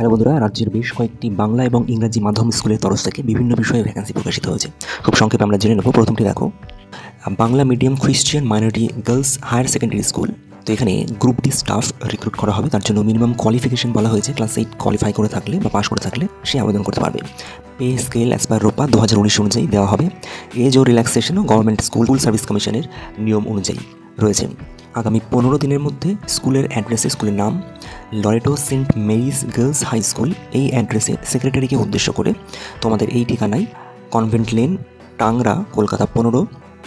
Hello বন্ধুরা, রাজ্যের বেশ কয়েকটি বাংলা এবং ইংরাজি মাধ্যম স্কুলের তরফ থেকে বিভিন্ন বিষয়ে ভ্যাকেন্সি প্রকাশিত হয়েছে। খুব সংক্ষেপে আমরা জেনে নেব। প্রথমটি দেখো, Bangla medium Christian minority girls higher secondary school. তো এখানে গ্রুপ ডি স্টাফ রিক্রুট করা হবে। তার জন্য মিনিমাম কোয়ালিফিকেশন বলা হয়েছে ক্লাস 8 কোয়ালিফাই করে থাকলে বা পাস করে থাকলে সে আবেদন করতে পারবে। পে স্কেল অ্যাজ পার রোপা 2019 অনুযায়ী দেওয়া হবে। এজ ও রিল্যাক্সেশনও গভর্নমেন্ট স্কুল সার্ভিস কমিশনের নিয়ম অনুযায়ী রয়েছে। আগামী 15 দিনের মধ্যে স্কুলের অ্যাড্রেসে, স্কুলের নাম Loreto Saint Mary's girls high school, এই অ্যাড্রেসে সেক্রেটারিকে উদ্দেশ্য করে তোমাদের এই ঠিকানায় কনভেন্ট লেন, টাংরা, কলকাতা 15,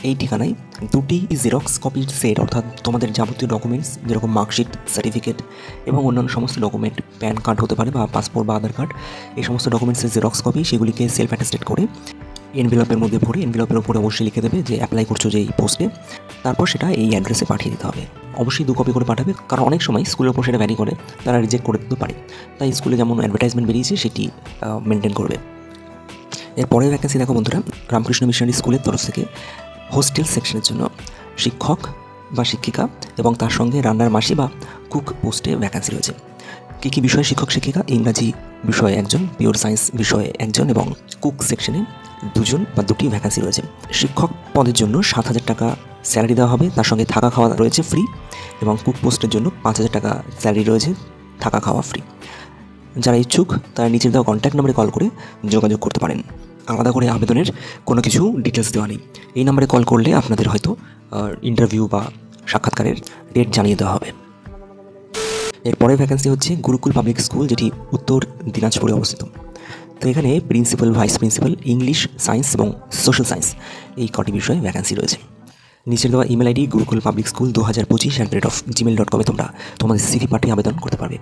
এই ঠিকানায় 2টি জেরক্স কপির সেট, অর্থাৎ তোমাদের যাবতীয় ডকুমেন্টস যেরকম মার্কশিট, সার্টিফিকেট এবং অন্যান্য সমস্ত ডকুমেন্ট, প্যান কার্ড হতে পারে বা পাসপোর্ট বা আধার কার্ড, এই সমস্ত ডকুমেন্টসের জেরক্স কপি, সেগুলিকে সেলফ অ্যাটেস্টেড করে এনভেলপের মধ্যে ভরে এনভেলপের উপরে অবশ্যই লিখে দেবে যে অ্যাপ্লাই করছো যে এই পোস্টে। তারপর সেটা এই অ্যাড্রেসে পাঠিয়ে দিতে হবে। অবশ্যই 2 কপি করে পাঠাবে, কারণ অনেক সময় স্কুলের উপর সেটা ভ্যারি করে, তারা রিজেক্ট করে দিতে পারে। তাই স্কুলে যেমন অ্যাডভার্টাইজমেন্ট বেরিয়েছে সেটি মেনটেন করবে। এরপরে ভ্যাকেন্সি দেখো বন্ধুরা, রামকৃষ্ণ মিশনারি স্কুলের তরফ থেকে হোস্টেল সেকশনের জন্য শিক্ষক বা শিক্ষিকা এবং তার সঙ্গে রান্নার মাসি বা কুক পোস্টে ভ্যাকেন্সি রয়েছে। কী কী বিষয়ে শিক্ষক শিক্ষিকা? ইংরাজি বিষয়ে একজন, পিওর সায়েন্স বিষয়ে একজন এবং কুক সেকশনে 2জন বা 2টি ভ্যাকেন্সি রয়েছে। শিক্ষক পদের জন্য 7,000 টাকা স্যালারি দেওয়া হবে, তার সঙ্গে থাকা খাওয়া রয়েছে ফ্রি, এবং কুক পোস্টের জন্য 5,000 টাকা স্যালারি রয়েছে, থাকা খাওয়া ফ্রি। যারা ইচ্ছুক তারা নিচের দেওয়া কন্ট্যাক্ট নাম্বারে কল করে যোগাযোগ করতে পারেন। আলাদা করে আবেদনের কোনো কিছু ডিটেলস দেওয়া নেই। এই নাম্বারে কল করলে আপনাদের হয়তো ইন্টারভিউ বা সাক্ষাৎকারের ডেট জানিয়ে দেওয়া হবে। এরপরে ভ্যাকেন্সি হচ্ছে গুরুকুল পাবলিক স্কুল, যেটি উত্তর দিনাজপুরে অবস্থিত। তো এখানে principal, vice principal, English, science এবং সোশ্যাল সায়েন্স, এই কটি বিষয়ে ভ্যাকেন্সি রয়েছে। নিচের দেওয়া email ID Gurukul public school 2025@gmail.com তোমরা তোমাদের সিভি পাঠিয়ে আবেদন করতে পারবে।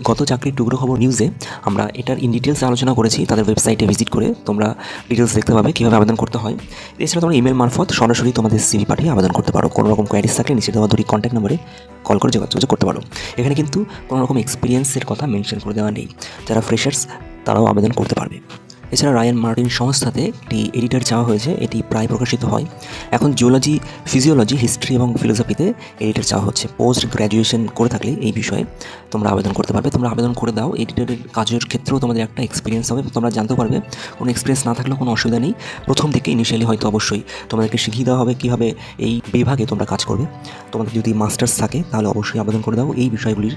গত চাকরির টুকরো খবর নিউজে আমরা এটার ইন ডিটেলস আলোচনা করেছি, তাদের ওয়েবসাইটে ভিজিট করে তোমরা ডিটেলস দেখতে পাবে কীভাবে আবেদন করতে হয়। এছাড়া তোমরা ইমেল মারফত সরাসরি তোমাদের সিভি পাঠিয়ে আবেদন করতে পারো। কোনো রকম কোয়ারিজ থাকলে নিচের দেওয়া 2টি কন্ট্যাক্ট নাম্বারে কল করে যোগাযোগ করতে পারো। এখানে কিন্তু কোনো রকম এক্সপিরিয়েন্সের কথা মেনশন করে দেওয়া নেই। যারা ফ্রেশার্স তারাও আবেদন করতে পারবে। এছাড়া রায়ান মার্টিন সংস্থাতে একটি এডিটর চাওয়া হয়েছে, এটি প্রায় প্রকাশিত হয়। এখন জিওলজি, ফিজিওলজি, হিস্ট্রি এবং ফিলোসফিতে এডিটর চাওয়া হচ্ছে। পোস্ট গ্র্যাজুয়েশন করে থাকলে এই বিষয়ে তোমরা আবেদন করতে পারবে। তোমরা আবেদন করে দাও। এডিটরের কাজের ক্ষেত্রেও তোমাদের একটা এক্সপিরিয়েন্স হবে, তোমরা জানতে পারবে। কোনো এক্সপিরিয়েন্স না থাকলেও কোনো অসুবিধা নেই। প্রথম থেকে ইনিশিয়ালি হয়তো অবশ্যই তোমাদেরকে শিখিয়ে দেওয়া হবে কীভাবে এই বিভাগে তোমরা কাজ করবে। তোমাদের যদি মাস্টার্স থাকে তাহলে অবশ্যই আবেদন করে দাও। এই বিষয়গুলির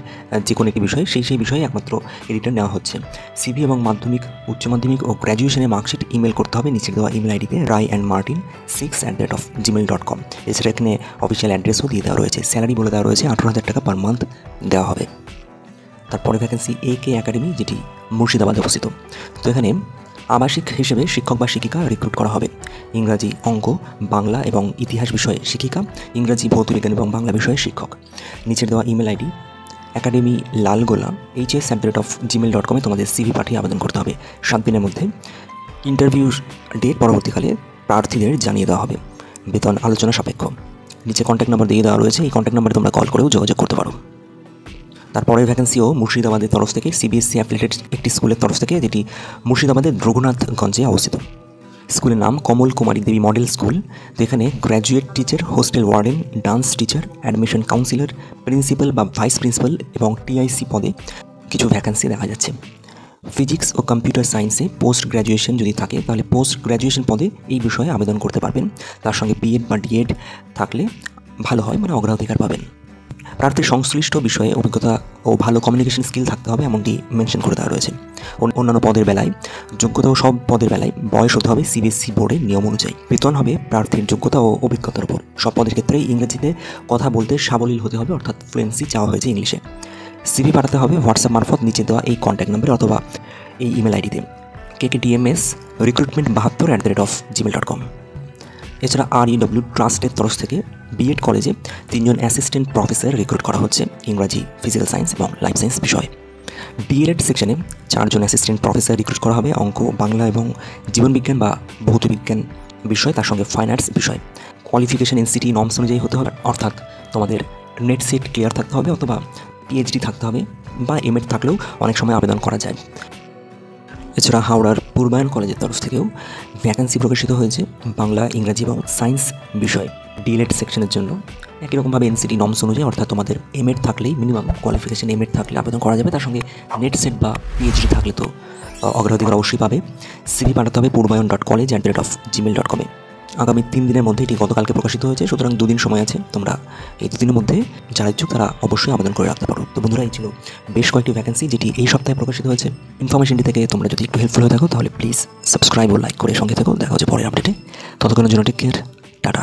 যে কোনো একটি বিষয়, সেই বিষয়ে একমাত্র এডিটর নেওয়া হচ্ছে। সিভি এবং মাধ্যমিক, উচ্চ মাধ্যমিক ও গ্র্যাজুয়েশনের মার্কশিট ইমেল করতে হবে নিচের দেওয়া ইমেল আইডিতে ryanmartin6@gmail.com। এছাড়া এখানে অফিসিয়াল অ্যাড্রেসও দিয়ে দেওয়া রয়েছে। স্যালারি বলে দেওয়া রয়েছে 18,000 টাকা পার মান্থ দেওয়া হবে। তারপরে ভ্যাকেন্সি AK একাডেমি, যেটি মুর্শিদাবাদে অবস্থিত। তো এখানে আবাসিক হিসেবে শিক্ষক বা শিক্ষিকা রিক্রুট করা হবে। ইংরাজি, অঙ্ক, বাংলা এবং ইতিহাস বিষয়ে শিক্ষিকা, ইংরাজি, ভৌতবিজ্ঞান এবং বাংলা বিষয়ে শিক্ষক। নিচের দেওয়া email ID academy Lalgola hs@gmail.com তোমাদের সিভি পাঠিয়ে আবেদন করতে হবে 7 দিনের মধ্যে। ইন্টারভিউ ডেট পরবর্তীকালে প্রার্থীদের জানিয়ে দেওয়া হবে। বেতন আলোচনা সাপেক্ষ। নিচে কন্ট্যাক্ট নাম্বার দিয়ে দেওয়া রয়েছে, এই কন্ট্যাক্ট নাম্বারে তোমরা কল করেও যোগাযোগ করতে পারো। তারপরে ভ্যাকেন্সিও মুর্শিদাবাদের তরফ থেকে, সিবিএসসি অ্যাফিলিয়েটেড একটি স্কুলের তরফ থেকে, যেটি মুর্শিদাবাদের রঘুনাথগঞ্জে অবস্থিত। স্কুলের নাম কমল কুমারী দেবী মডেল স্কুল। তো এখানে graduate teacher, hostel warden, dance teacher, admission councillor, principal বা ভাইস প্রিন্সিপাল এবং TIC পদে কিছু ভ্যাকেন্সি দেখা যাচ্ছে। ফিজিক্স ও কম্পিউটার সায়েন্সে পোস্ট গ্র্যাজুয়েশন যদি থাকে তাহলে পোস্ট গ্র্যাজুয়েশন পদে এই বিষয়ে আবেদন করতে পারবেন। তার সঙ্গে B.Ed বা D.Ed থাকলে ভালো হয়, মানে অগ্রাধিকার পাবেন। প্রার্থীর সংশ্লিষ্ট বিষয়ে অভিজ্ঞতা ও ভালো কমিউনিকেশন স্কিল থাকতে হবে, এমনটি মেনশন করে দেওয়া রয়েছে। অন্যান্য পদের বেলায় যোগ্যতা ও সব পদের বেলায় বয়স হতে হবে CBSE বোর্ডের নিয়ম অনুযায়ী। বেতন হবে প্রার্থীর যোগ্যতা ও অভিজ্ঞতার উপর। সব পদের ক্ষেত্রেই ইংরেজিতে কথা বলতে সাবলীল হতে হবে, অর্থাৎ ফ্লুয়েন্সি চাওয়া হয়েছে ইংলিশে। সিভি পাঠাতে হবে হোয়াটসঅ্যাপ মারফত নিচে দেওয়া এই কন্ট্যাক্ট নাম্বারে অথবা এই ইমেল আইডিতে kkdms.recruitment72@gmail.com। এছাড়া REW ট্রাস্টের তরফ থেকে B.Ed কলেজে 3জন অ্যাসিস্ট্যান্ট প্রফেসর রিক্রুট করা হচ্ছে ইংরাজি, ফিজিক্যাল সায়েন্স এবং লাইফ সায়েন্স বিষয়ে। D.Ed সেকশনে 4জন অ্যাসিস্ট্যান্ট প্রফেসর রিক্রুট করা হবে অঙ্ক, বাংলা এবং জীবনবিজ্ঞান বা ভৌতবিজ্ঞান বিষয়, তার সঙ্গে ফাইন আর্টস বিষয়। কোয়ালিফিকেশন NCT নর্মস অনুযায়ী হতে হবে, অর্থাৎ তোমাদের নেট সেট ক্লিয়ার থাকতে হবে অথবা PhD থাকতে হবে বা M.Ed থাকলেও অনেক সময় আবেদন করা যায়। এছাড়া হাওড়ার পূর্বায়ন কলেজের তরফ থেকেও ভ্যাকেন্সি প্রকাশিত হয়েছে বাংলা, ইংরাজি এবং সায়েন্স বিষয় ডিএলএড সেকশনের জন্য। একই রকমভাবে এনসিটি নর্মস অনুযায়ী, অর্থাৎ তোমাদের এমএড থাকলেই, মিনিমাম কোয়ালিফিকেশন এমএড থাকলে আবেদন করা যাবে। তার সঙ্গে নেট সেট বা পিএইচডি থাকলে তো অগ্রাধিকার অবশ্যই পাবে। সিভি পাঠাতে হবে purbayon.college@gmail.com এ। আগামী 3 দিনের মধ্যে, এটি গতকালকে প্রকাশিত হয়েছে, সুতরাং 2 দিন সময় আছে। তোমরা এই 2 দিনের মধ্যে যারা ইচ্ছুক তারা অবশ্যই আবেদন করে রাখতে পারো। তো বন্ধুরা, এই ছিল বেশ কয়েকটি ভ্যাকেন্সি যেটি এই সপ্তাহে প্রকাশিত হয়েছে। ইনফরমেশনটি থেকে তোমরা যদি একটু হেল্পফুল হয়ে থাকো তাহলে প্লিজ সাবস্ক্রাইব ও লাইক করে সঙ্গে থাকো। দেখা হচ্ছে পরের আপডেটে। ততক্ষণের জন্য টেক কেয়ার, টাটা।